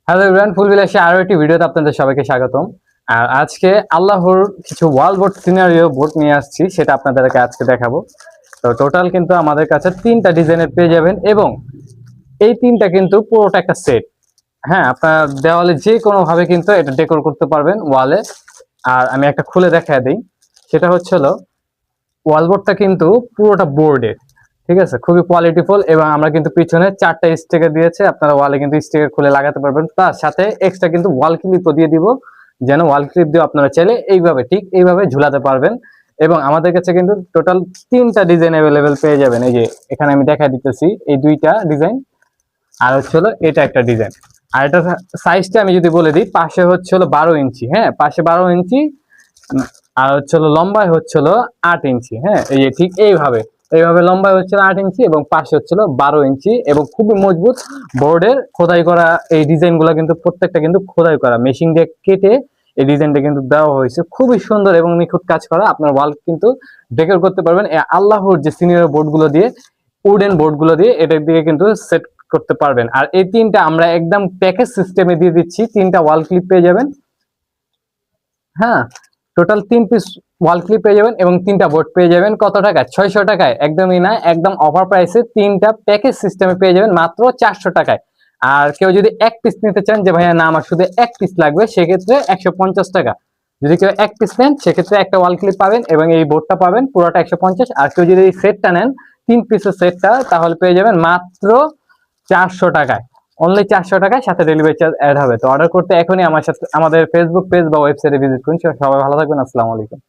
Hello everyone, ফুল বিলাসে আরো একটি ভিডিওতে আপনাদের সবাইকে স্বাগতম। আর আজকে আল্লাহর কিছু ওয়াল বোর্ড সিনারিও বোর্ড নিয়ে আসছি, সেটা আপনাদেরকে আজকে দেখাবো। তো টোটাল কিন্তু আমাদের কাছে তিনটা ডিজাইনের পেয়ে যাবেন এবং এই তিনটা কিন্তু পুরোটা একটা সেট। হ্যাঁ, আপনার দেওয়ালে যে কোনো ভাবে কিন্তু এটা ডেকোর করতে পারবেন ওয়ালে। আর আমি একটা খুলে দেখায় দিই, সেটা হলো ওয়াল বোর্ডটা কিন্তু পুরোটা বোর্ডের, ঠিক আছে, খুবই কোয়ালিটিফুল। এবং আমরা কিন্তু পিছনে 4টা স্টিকার দিয়েছে, আপনারা ওয়ালে কিন্তু স্টিকার খুলে লাগাতে পারবেন। তার সাথে এক্সট্রা কিন্তু ওয়াল ক্লিপও দিয়ে দিব, যেন ওয়াল ক্লিপ দিয়ে আপনারা চাইলে এইভাবে ঠিক এইভাবে ঝুলাতে পারবেন। এবং আমাদের কাছে কিন্তু টোটাল তিনটা ডিজাইন অ্যাভেলেবেল পেয়ে যাবেন। এই যে এখানে আমি দেখা দিতেছি এই দুইটা ডিজাইন, আর হলো এটা একটা ডিজাইন। আর এটা সাইজটা আমি যদি বলে দিই, পাশে হলো 12 ইঞ্চি, হ্যাঁ পাশে 12 ইঞ্চি, আর হলো লম্বায় হলো 8 ইঞ্চি। হ্যাঁ, এই যে ঠিক এইভাবে এইভাবে লম্বায় 8 ইঞ্চি এবং পাশে 12 ইঞ্চি এবং খুবই মজবুত বোর্ডের খোদাই করা। এই ডিজাইন গুলো কিন্তু প্রত্যেকটা কিন্তু খোদাই করা, মেশিন দিয়ে কেটে এই ডিজাইনটা কিন্তু দেওয়া হয়েছে। খুবই সুন্দর এবং নিখুঁত কাজ করা। আপনার ওয়াল কিন্তু ডেকোর করতে পারবেন আল্লাহর যে সিনিয়র বোর্ড গুলো দিয়ে, উডেন বোর্ড গুলো দিয়ে, এটার দিকে কিন্তু সেট করতে পারবেন। আর এই তিনটা আমরা একদম প্যাকেজ সিস্টেমে দিয়ে দিচ্ছি। তিনটা ওয়াল ক্লিপ পেয়ে যাবেন। হ্যাঁ, টোটাল 3 পিস ওয়াল ক্লিপ পেয়ে যাবেন এবং তিনটা বোর্ড পেয়ে যাবেন। কত টাকায়? 600 টাকায়। একদমই না, একদম অফার প্রাইসে তিনটা প্যাকেজ সিস্টেমে পেয়ে যাবেন মাত্র 400 টাকায়। আর কেউ যদি এক পিস নিতে চান, যে ভাইয়া না আমার শুধু এক পিস লাগবে, সেক্ষেত্রে 150 টাকা। যদি কেউ এক পিস নেন, সেক্ষেত্রে একটা ওয়াল ক্লিপ পাবেন এবং এই বোর্ডটা পাবেন পুরোটা 150। আর কেউ যদি এই সেটটা নেন, 3 পিসের সেটটা, তাহলে পেয়ে যাবেন মাত্র 400 টাকায়। অনলি 400 টাকায়, সাথে ডেলিভারি চার্জ অ্যাড হবে। তো অর্ডার করতে এখনই আমার সাথে আমাদের ফেসবুক পেজ বা ওয়েবসাইটে ভিজিট করুন। সবাই ভালো থাকবেন। আসসালামু আলাইকুম।